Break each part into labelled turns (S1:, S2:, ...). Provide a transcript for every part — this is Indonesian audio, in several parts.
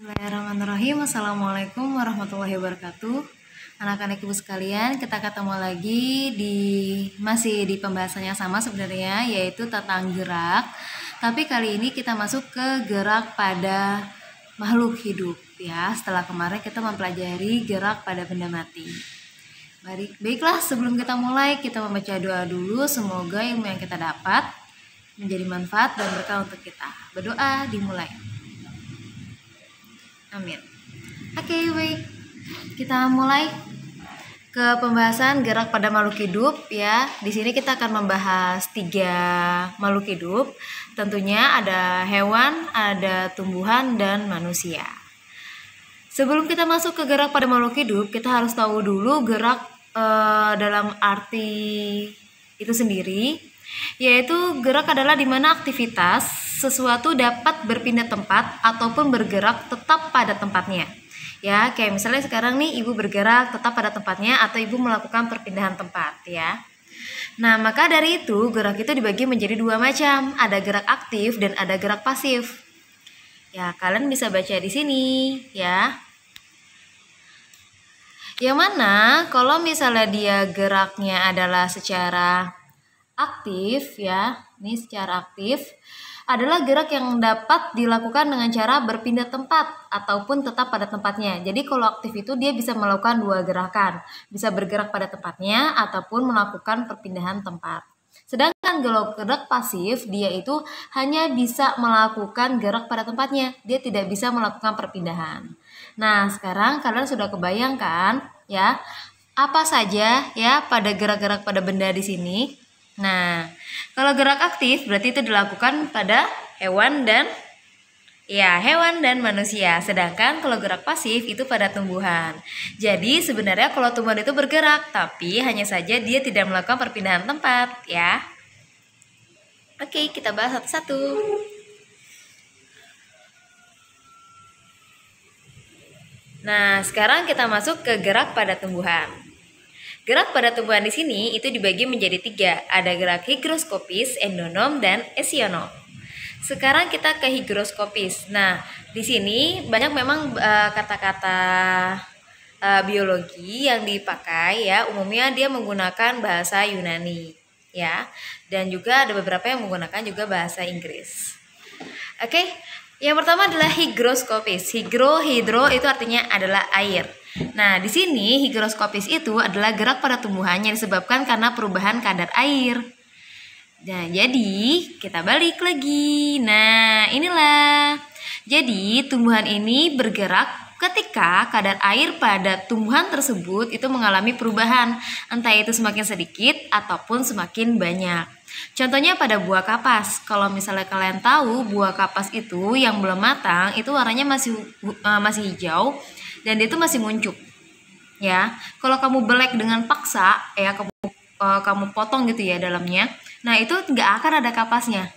S1: Bismillahirrahmanirrahim. Assalamualaikum warahmatullahi wabarakatuh. Anak-anak ibu sekalian, kita ketemu lagi masih di pembahasan yang sama sebenarnya, yaitu tentang gerak. Tapi kali ini kita masuk ke gerak pada makhluk hidup ya. Setelah kemarin kita mempelajari gerak pada benda mati. Baiklah, sebelum kita mulai, kita membaca doa dulu. Semoga ilmu yang kita dapat menjadi manfaat dan berkah untuk kita. Berdoa dimulai. Amin. Oke, baik. Kita mulai ke pembahasan gerak pada makhluk hidup ya. Di sini kita akan membahas 3 makhluk hidup. Tentunya ada hewan, ada tumbuhan, dan manusia. Sebelum kita masuk ke gerak pada makhluk hidup, kita harus tahu dulu gerak dalam arti itu sendiri, yaitu gerak adalah di mana aktivitas sesuatu dapat berpindah tempat ataupun bergerak tetap pada tempatnya. Ya, kayak misalnya sekarang nih ibu bergerak tetap pada tempatnya atau ibu melakukan perpindahan tempat ya. Nah, maka dari itu gerak itu dibagi menjadi 2 macam, ada gerak aktif dan ada gerak pasif. Ya, kalian bisa baca di sini ya. Yang mana kalau misalnya dia geraknya adalah secara aktif ya, ini secara aktif adalah gerak yang dapat dilakukan dengan cara berpindah tempat ataupun tetap pada tempatnya. Jadi kalau aktif itu dia bisa melakukan 2 gerakan, bisa bergerak pada tempatnya ataupun melakukan perpindahan tempat. Sedangkan kalau gerak pasif dia itu hanya bisa melakukan gerak pada tempatnya, dia tidak bisa melakukan perpindahan. Nah, sekarang kalian sudah kebayangkan ya apa saja ya pada gerak-gerak pada benda di sini. Nah, kalau gerak aktif berarti itu dilakukan pada hewan dan manusia. Sedangkan kalau gerak pasif itu pada tumbuhan. Jadi sebenarnya kalau tumbuhan itu bergerak, tapi hanya saja dia tidak melakukan perpindahan tempat ya. Oke, kita bahas satu-satu. Nah, sekarang kita masuk ke gerak pada tumbuhan. Gerak pada tumbuhan di sini itu dibagi menjadi 3. Ada gerak higroskopis, endonom, dan esionom. Sekarang kita ke higroskopis. Nah, di sini banyak memang kata-kata biologi yang dipakai ya. Umumnya dia menggunakan bahasa Yunani ya. Dan juga ada beberapa yang menggunakan juga bahasa Inggris. Oke. Yang pertama adalah higroskopis. Hidro itu artinya adalah air. Nah, di sini higroskopis itu adalah gerak pada tumbuhan yang disebabkan karena perubahan kadar air. Nah, jadi kita balik lagi. Nah, inilah. Jadi, tumbuhan ini bergerak ketika kadar air pada tumbuhan tersebut itu mengalami perubahan, entah itu semakin sedikit ataupun semakin banyak. Contohnya pada buah kapas. Kalau misalnya kalian tahu buah kapas itu yang belum matang itu warnanya masih hijau dan dia itu masih nguncup. Ya, kalau kamu belek dengan paksa, ya kamu potong gitu ya dalamnya. Nah, itu nggak akan ada kapasnya.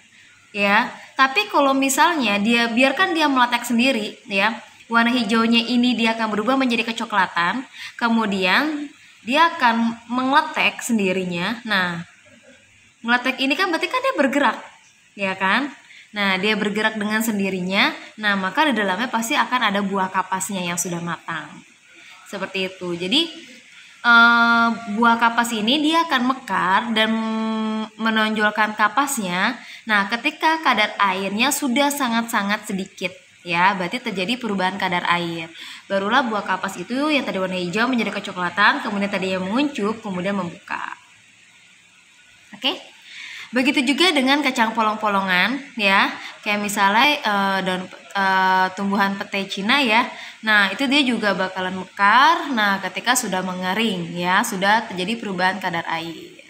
S1: Ya, tapi kalau misalnya biarkan dia meletek sendiri, ya, warna hijaunya ini dia akan berubah menjadi kecoklatan. Kemudian dia akan meletek sendirinya. Nah, meletek ini kan berarti kan dia bergerak, ya kan? Nah, dia bergerak dengan sendirinya. Nah, maka di dalamnya pasti akan ada buah kapasnya yang sudah matang. Seperti itu. Jadi, buah kapas ini dia akan mekar dan menonjolkan kapasnya. Nah, ketika kadar airnya sudah sangat-sangat sedikit, ya, berarti terjadi perubahan kadar air. Barulah buah kapas itu yang tadi warna hijau menjadi kecoklatan, kemudian tadi yang menguncup, kemudian membuka. Oke? Begitu juga dengan kacang polong-polongan ya, kayak misalnya tumbuhan petai Cina ya. Nah, itu dia juga bakalan mekar. Nah, ketika sudah mengering ya, sudah terjadi perubahan kadar air.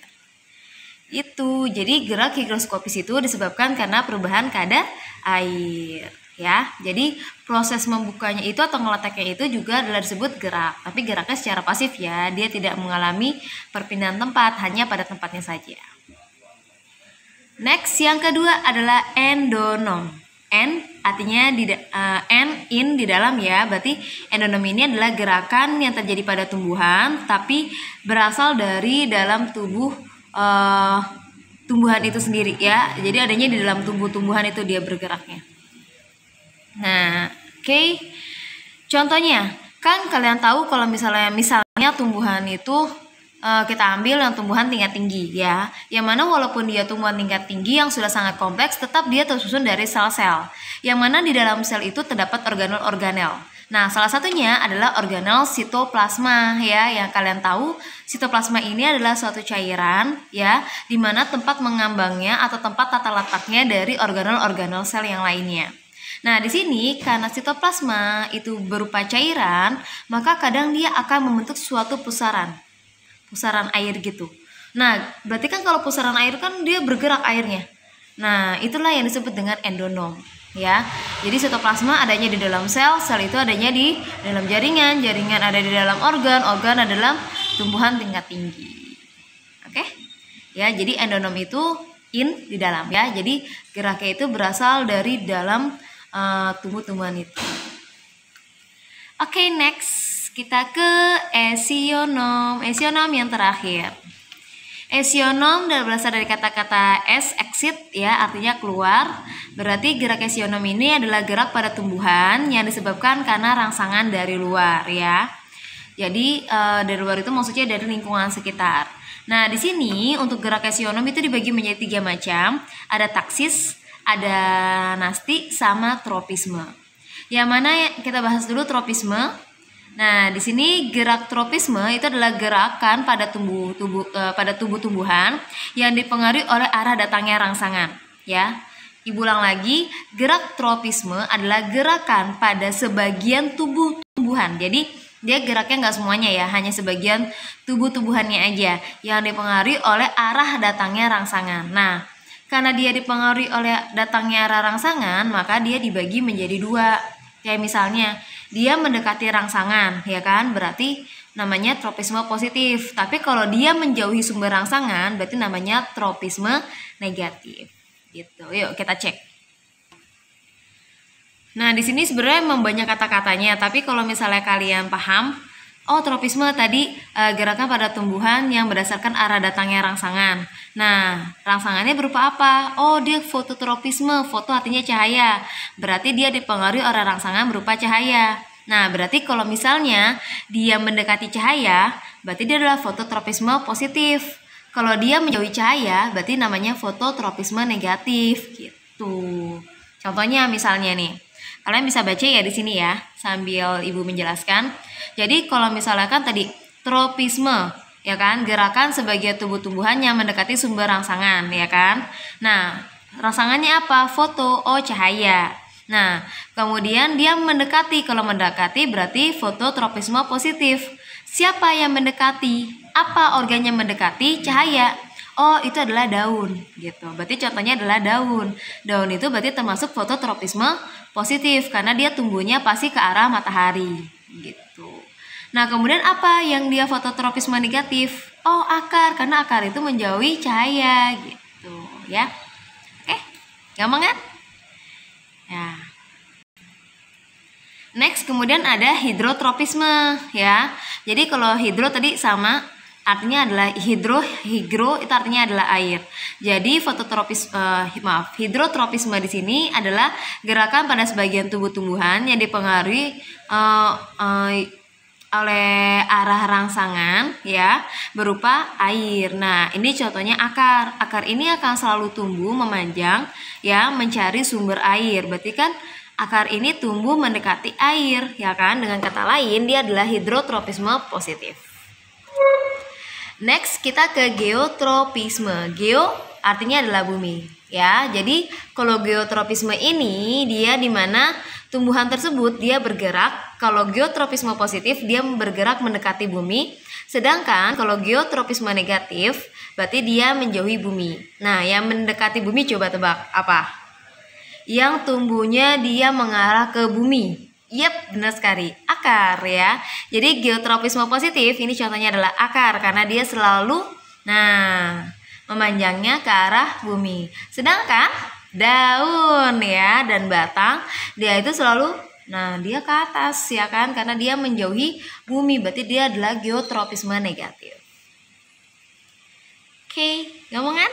S1: Itu. Jadi gerak higroskopis itu disebabkan karena perubahan kadar air ya. Jadi proses membukanya itu atau ngeleteknya itu juga adalah disebut gerak, tapi geraknya secara pasif ya. Dia tidak mengalami perpindahan tempat, hanya pada tempatnya saja. Next, yang kedua adalah endonom. Artinya in di dalam ya. Berarti endonom ini adalah gerakan yang terjadi pada tumbuhan tapi berasal dari dalam tubuh tumbuhan itu sendiri ya. Jadi adanya di dalam tubuh tumbuhan itu dia bergeraknya. Nah, oke. Contohnya, kan kalian tahu kalau misalnya tumbuhan itu kita ambil yang tumbuhan tingkat tinggi ya, yang mana walaupun dia tumbuhan tingkat tinggi yang sudah sangat kompleks, tetap dia tersusun dari sel-sel, yang mana di dalam sel itu terdapat organel-organel. Nah, salah satunya adalah organel sitoplasma ya, yang kalian tahu sitoplasma ini adalah suatu cairan ya, di mana tempat mengambangnya atau tempat tata letaknya dari organel-organel sel yang lainnya. Nah, di sini karena sitoplasma itu berupa cairan, maka kadang dia akan membentuk suatu pusaran air gitu. Nah, berarti kan kalau pusaran air kan dia bergerak airnya. Nah, itulah yang disebut dengan endonom ya. Jadi sitoplasma adanya di dalam sel, sel itu adanya di dalam jaringan, jaringan ada di dalam organ, organ ada dalam tumbuhan tingkat tinggi. Oke? Ya, jadi endonom itu di dalam ya. Jadi geraknya itu berasal dari dalam tumbuh-tumbuhan itu. Oke, next. Kita ke esionom. Esionom yang terakhir. Esionom berasal dari kata-kata exit ya, artinya keluar. Berarti gerak esionom ini adalah gerak pada tumbuhan yang disebabkan karena rangsangan dari luar ya. Jadi dari luar itu maksudnya dari lingkungan sekitar. Nah, di sini untuk gerak esionom itu dibagi menjadi 3 macam. Ada taksis, ada nasti, sama tropisme. Yang mana kita bahas dulu tropisme. Nah, di sini gerak tropisme itu adalah gerakan pada tumbuh-tumbuhan yang dipengaruhi oleh arah datangnya rangsangan, ya. Diulang lagi, gerak tropisme adalah gerakan pada sebagian tumbuh-tumbuhan. Jadi, dia geraknya nggak semuanya ya, hanya sebagian tumbuh-tumbuhannya aja yang dipengaruhi oleh arah datangnya rangsangan. Nah, karena dia dipengaruhi oleh datangnya arah rangsangan, maka dia dibagi menjadi 2. Kayak misalnya dia mendekati rangsangan, ya kan? Berarti namanya tropisme positif. Tapi kalau dia menjauhi sumber rangsangan, berarti namanya tropisme negatif. Gitu. Yuk kita cek. Nah, di sini sebenarnya memang banyak kata-katanya, tapi kalau misalnya kalian paham, oh, tropisme tadi gerakan pada tumbuhan yang berdasarkan arah datangnya rangsangan. Nah, rangsangannya berupa apa? Oh, dia fototropisme. Foto artinya cahaya. Berarti dia dipengaruhi oleh rangsangan berupa cahaya. Nah, berarti kalau misalnya dia mendekati cahaya, berarti dia adalah fototropisme positif. Kalau dia menjauhi cahaya, berarti namanya fototropisme negatif gitu. Contohnya misalnya nih, kalian bisa baca ya di sini ya, sambil Ibu menjelaskan. Jadi kalau misalnya kan tadi tropisme, ya kan, gerakan sebagai tumbuh-tumbuhan yang mendekati sumber rangsangan, ya kan. Nah, rangsangannya apa? Foto, oh cahaya. Nah, kemudian dia mendekati. Kalau mendekati berarti fototropisme positif. Siapa yang mendekati? Apa organnya mendekati? Cahaya. Oh, itu adalah daun gitu. Berarti contohnya adalah daun. Daun itu berarti termasuk fototropisme positif karena dia tumbuhnya pasti ke arah matahari gitu. Nah, kemudian apa yang dia fototropisme negatif? Oh, akar, karena akar itu menjauhi cahaya gitu ya. Oke, gampang kan? Ya. Next, kemudian ada hidrotropisme ya. Jadi kalau hidro tadi sama, artinya adalah hidro itu artinya adalah air. Jadi hidrotropisme di sini adalah gerakan pada sebagian tumbuh-tumbuhan yang dipengaruhi oleh arah rangsangan ya, berupa air. Nah, ini contohnya akar. Akar ini akan selalu tumbuh memanjang ya, mencari sumber air. Berarti kan akar ini tumbuh mendekati air, ya kan? Dengan kata lain, dia adalah hidrotropisme positif. Next, kita ke geotropisme. Geo artinya adalah bumi, ya. Jadi, kalau geotropisme ini dia di mana tumbuhan tersebut dia bergerak. Kalau geotropisme positif dia bergerak mendekati bumi. Sedangkan kalau geotropisme negatif berarti dia menjauhi bumi. Nah, yang mendekati bumi coba tebak apa? Yang tumbuhnya dia mengarah ke bumi. Yep, benar sekali. Akar ya. Jadi geotropisme positif ini contohnya adalah akar karena dia selalu memanjangnya ke arah bumi. Sedangkan daun ya dan batang dia itu selalu dia ke atas ya kan, karena dia menjauhi bumi, berarti dia adalah geotropisme negatif. Oke, gampang kan?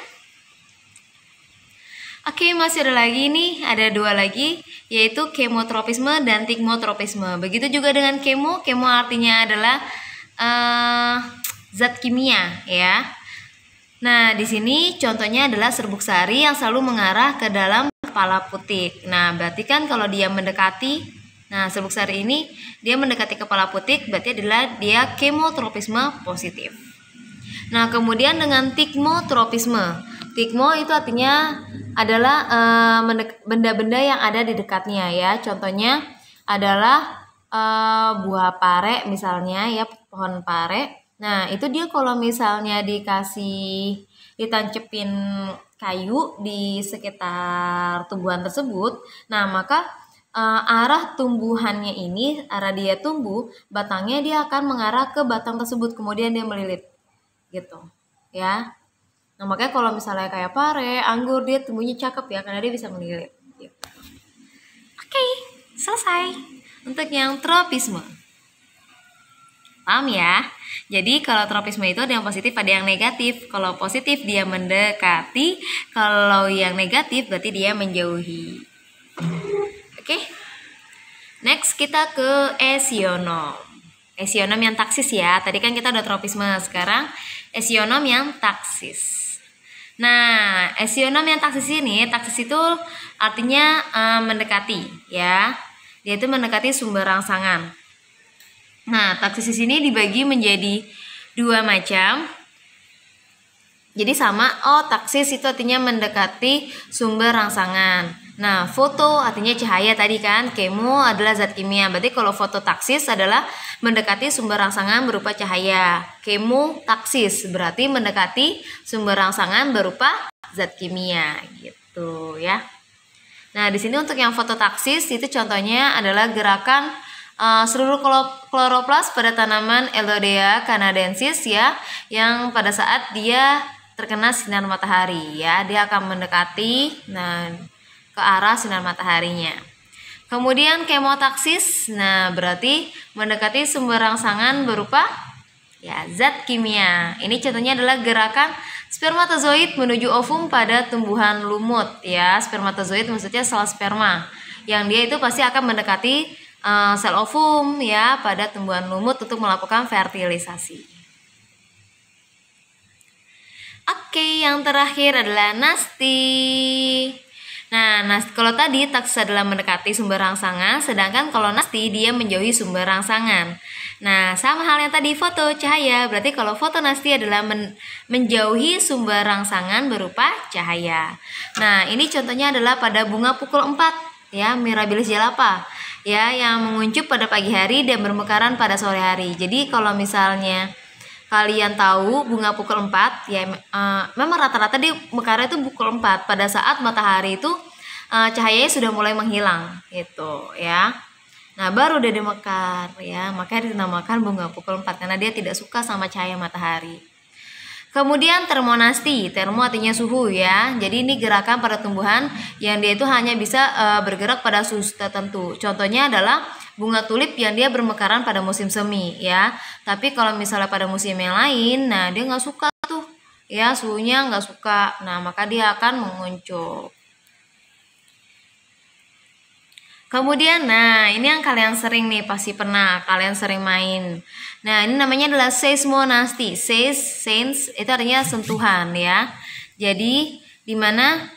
S1: Oke, masih ada lagi nih, ada dua lagi, yaitu kemotropisme dan tigmotropisme. Begitu juga dengan kemo artinya adalah zat kimia, ya. Nah, di sini contohnya adalah serbuk sari yang selalu mengarah ke dalam kepala putik. Nah, berarti kan kalau dia mendekati, nah serbuk sari ini dia mendekati kepala putik, berarti adalah dia kemotropisme positif. Nah, kemudian dengan tigmotropisme. Tigmo itu artinya adalah benda-benda yang ada di dekatnya, ya. Contohnya adalah buah pare misalnya, ya, pohon pare. Nah, itu dia kalau misalnya ditancepin kayu di sekitar tumbuhan tersebut, nah maka arah tumbuhannya ini, arah dia tumbuh, batangnya dia akan mengarah ke batang tersebut, kemudian dia melilit, gitu, ya. Nah, makanya kalau misalnya kayak pare, anggur, dia tumbuhnya cakep ya, karena dia bisa melilit. Gitu. Oke, selesai. Untuk yang tropisme. Paham ya? Jadi kalau tropisme itu ada yang positif, ada yang negatif. Kalau positif dia mendekati, kalau yang negatif berarti dia menjauhi. Oke. Next kita ke esionom. Esionom yang taksis ya. Tadi kan kita udah tropisme, sekarang esionom yang taksis. Nah, esionom yang taksis ini, taksis itu artinya mendekati, ya. Dia itu mendekati sumber rangsangan. Nah, taksis di sini dibagi menjadi dua macam. Jadi sama, taksis itu artinya mendekati sumber rangsangan. Nah, foto artinya cahaya tadi kan, kemo adalah zat kimia. Berarti kalau fototaksis adalah mendekati sumber rangsangan berupa cahaya. Kemotaksis berarti mendekati sumber rangsangan berupa zat kimia, gitu ya. Nah, di sini untuk yang fototaksis itu contohnya adalah gerakan seluruh kloroplas pada tanaman Elodea canadensis, ya, yang pada saat dia terkena sinar matahari, ya, dia akan mendekati ke arah sinar mataharinya. Kemudian kemotaksis, nah berarti mendekati sumber rangsangan berupa ya zat kimia. Ini contohnya adalah gerakan spermatozoid menuju ovum pada tumbuhan lumut, ya. Spermatozoid maksudnya sel sperma, yang dia itu pasti akan mendekati sel ovum, ya, pada tumbuhan lumut untuk melakukan fertilisasi. Oke, yang terakhir adalah nasti. Nah, kalau tadi taksis adalah mendekati sumber rangsangan, sedangkan kalau nasti dia menjauhi sumber rangsangan. Nah, sama halnya tadi foto cahaya, berarti kalau foto nasti adalah menjauhi sumber rangsangan berupa cahaya. Nah, ini contohnya adalah pada bunga pukul 4, ya, Mirabilis jalapa, ya, yang menguncup pada pagi hari dan bermekaran pada sore hari. Jadi kalau misalnya kalian tahu bunga pukul 4, ya, memang rata-rata dia mekar itu pukul 4 pada saat matahari itu cahayanya sudah mulai menghilang, gitu, ya. Nah, baru dia mekar, ya, makanya dinamakan bunga pukul 4 karena dia tidak suka sama cahaya matahari. Kemudian termonasti, termo artinya suhu, ya. Jadi ini gerakan pada tumbuhan yang dia itu hanya bisa bergerak pada suhu tertentu. Contohnya adalah bunga tulip yang dia bermekaran pada musim semi, ya. Tapi kalau misalnya pada musim yang lain, nah dia nggak suka tuh, ya, suhunya nggak suka. Nah, maka dia akan menguncup. Kemudian, nah ini yang kalian sering nih, pasti pernah kalian sering main. Nah, ini namanya adalah seismonasti. Sense itu artinya sentuhan, ya. Jadi dimana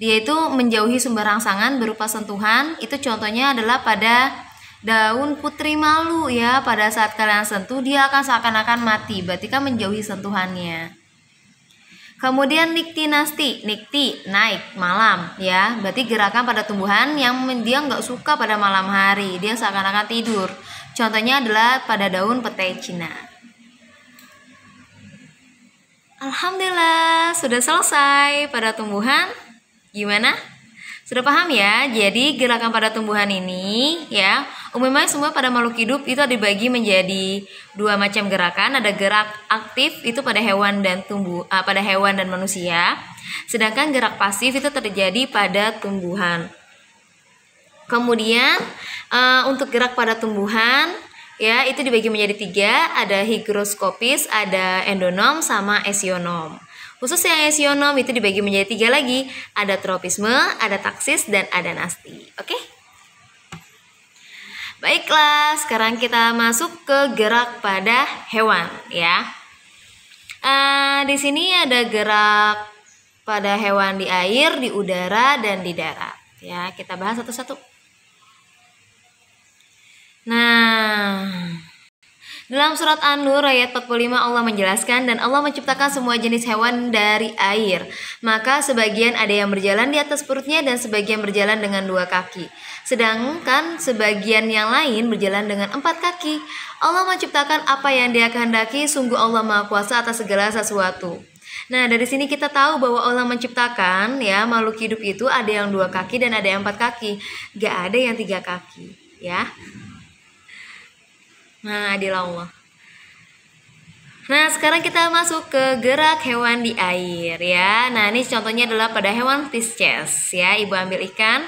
S1: dia itu menjauhi sumber rangsangan berupa sentuhan. Itu contohnya adalah pada daun putri malu, ya. Pada saat kalian sentuh dia akan seakan-akan mati, berarti kan menjauhi sentuhannya. Kemudian niktinasti, nikti naik malam, ya, berarti gerakan pada tumbuhan yang dia nggak suka pada malam hari, dia seakan-akan tidur. Contohnya adalah pada daun petai Cina. Alhamdulillah sudah selesai pada tumbuhan. Gimana? Sudah paham ya? Jadi gerakan pada tumbuhan ini, ya, umumnya semua pada makhluk hidup itu dibagi menjadi dua macam gerakan. Ada gerak aktif itu pada hewan dan pada hewan dan manusia. Sedangkan gerak pasif itu terjadi pada tumbuhan. Kemudian untuk gerak pada tumbuhan, ya, itu dibagi menjadi 3. Ada higroskopis, ada endonom, sama esionom. Khusus yang esionom itu dibagi menjadi 3 lagi. Ada tropisme, ada taksis, dan ada nasti. Oke? Baiklah, sekarang kita masuk ke gerak pada hewan ya. Di sini ada gerak pada hewan di air, di udara, dan di darat. Ya, kita bahas satu-satu. Nah, dalam surat An-Nur ayat 45 Allah menjelaskan, dan Allah menciptakan semua jenis hewan dari air. Maka sebagian ada yang berjalan di atas perutnya dan sebagian berjalan dengan 2 kaki. Sedangkan sebagian yang lain berjalan dengan 4 kaki. Allah menciptakan apa yang Dia kehendaki, sungguh Allah Maha Kuasa atas segala sesuatu. Nah, dari sini kita tahu bahwa Allah menciptakan ya makhluk hidup itu ada yang 2 kaki dan ada yang 4 kaki. Gak ada yang 3 kaki ya. Nah, adil Allah. Nah, sekarang kita masuk ke gerak hewan di air ya. Nah, ini contohnya adalah pada hewan Pisces ya. Ibu ambil ikan.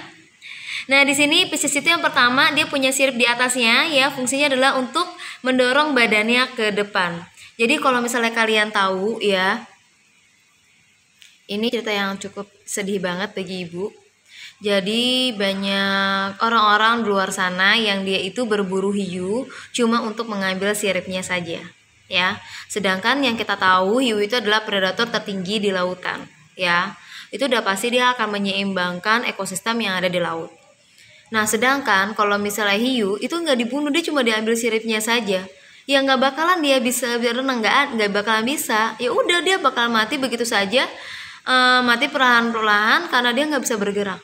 S1: Nah, di sini Pisces itu yang pertama dia punya sirip di atasnya ya. Fungsinya adalah untuk mendorong badannya ke depan. Jadi kalau misalnya kalian tahu ya, ini cerita yang cukup sedih banget bagi ibu. Jadi banyak orang-orang di luar sana yang dia itu berburu hiu cuma untuk mengambil siripnya saja ya. Sedangkan yang kita tahu hiu itu adalah predator tertinggi di lautan ya. Itu udah pasti dia akan menyeimbangkan ekosistem yang ada di laut. Nah, sedangkan kalau misalnya hiu itu nggak dibunuh, dia cuma diambil siripnya saja. Ya nggak bakalan dia bisa berenang, nggak bakalan bisa. Ya udah dia bakal mati begitu saja, mati perlahan-perlahan karena dia nggak bisa bergerak.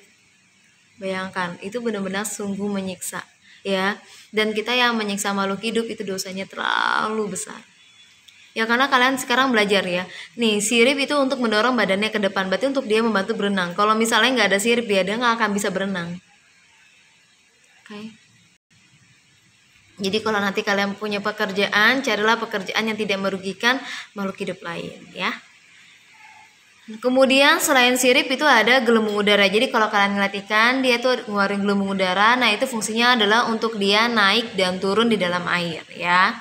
S1: Bayangkan, itu benar-benar sungguh menyiksa ya. Dan kita yang menyiksa makhluk hidup itu dosanya terlalu besar. Ya karena kalian sekarang belajar ya. Nih, sirip itu untuk mendorong badannya ke depan, berarti untuk dia membantu berenang. Kalau misalnya nggak ada sirip ya, dia nggak akan bisa berenang. Oke. Jadi kalau nanti kalian punya pekerjaan, carilah pekerjaan yang tidak merugikan makhluk hidup lain ya. Kemudian selain sirip itu ada gelembung udara. Jadi kalau kalian ngeliat ikan, dia tuh ngeluarin gelembung udara. Nah, itu fungsinya adalah untuk dia naik dan turun di dalam air ya.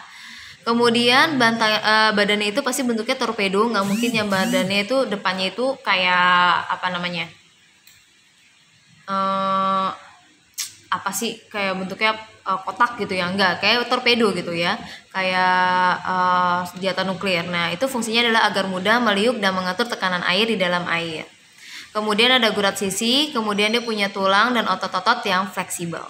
S1: Kemudian badannya itu pasti bentuknya torpedo. Nggak mungkin yang badannya itu depannya itu kayak apa namanya, apa sih, kayak bentuknya kotak gitu ya, enggak, kayak torpedo gitu ya, kayak senjata nuklir. Nah, itu fungsinya adalah agar mudah meliuk dan mengatur tekanan air di dalam air. Kemudian ada gurat sisi, kemudian dia punya tulang dan otot-otot yang fleksibel.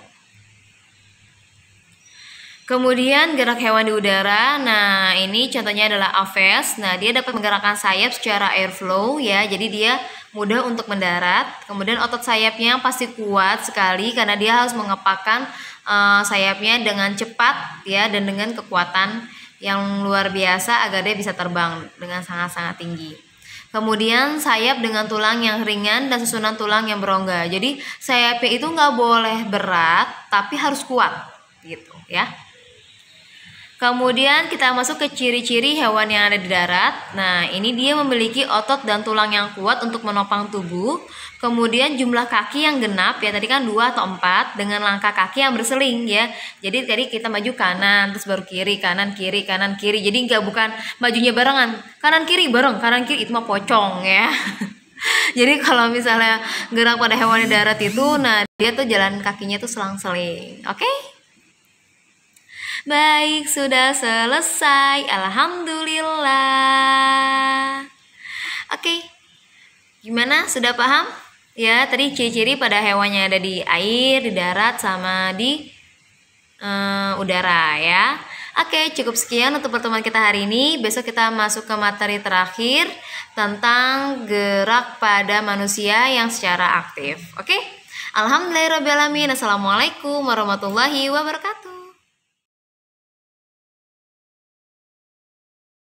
S1: Kemudian gerak hewan di udara. Nah, ini contohnya adalah aves. Nah, dia dapat menggerakkan sayap secara airflow ya. Jadi dia mudah untuk mendarat. Kemudian otot sayapnya pasti kuat sekali karena dia harus mengepakkan sayapnya dengan cepat ya dan dengan kekuatan yang luar biasa agar dia bisa terbang dengan sangat-sangat tinggi. Kemudian sayap dengan tulang yang ringan dan susunan tulang yang berongga. Jadi sayapnya itu nggak boleh berat tapi harus kuat gitu ya. Kemudian kita masuk ke ciri-ciri hewan yang ada di darat. Nah, ini dia memiliki otot dan tulang yang kuat untuk menopang tubuh. Kemudian jumlah kaki yang genap ya, tadi kan 2 atau 4 dengan langkah kaki yang berseling ya. Jadi tadi kita maju kanan terus baru kiri, kanan kiri, kanan kiri. Jadi bukan majunya barengan, kanan kiri bareng, kanan kiri, itu mah pocong ya. Jadi kalau misalnya gerak pada hewan di darat itu, nah dia tuh jalan kakinya tuh selang-seling. Oke? Baik, sudah selesai. Alhamdulillah. Oke. Gimana? Sudah paham? Ya, tadi ciri-ciri pada hewan yang ada di air, di darat, sama di udara ya. Oke, cukup sekian untuk pertemuan kita hari ini. Besok kita masuk ke materi terakhir tentang gerak pada manusia yang secara aktif. Oke? Alhamdulillahirrahmanirrahim. Assalamualaikum warahmatullahi wabarakatuh.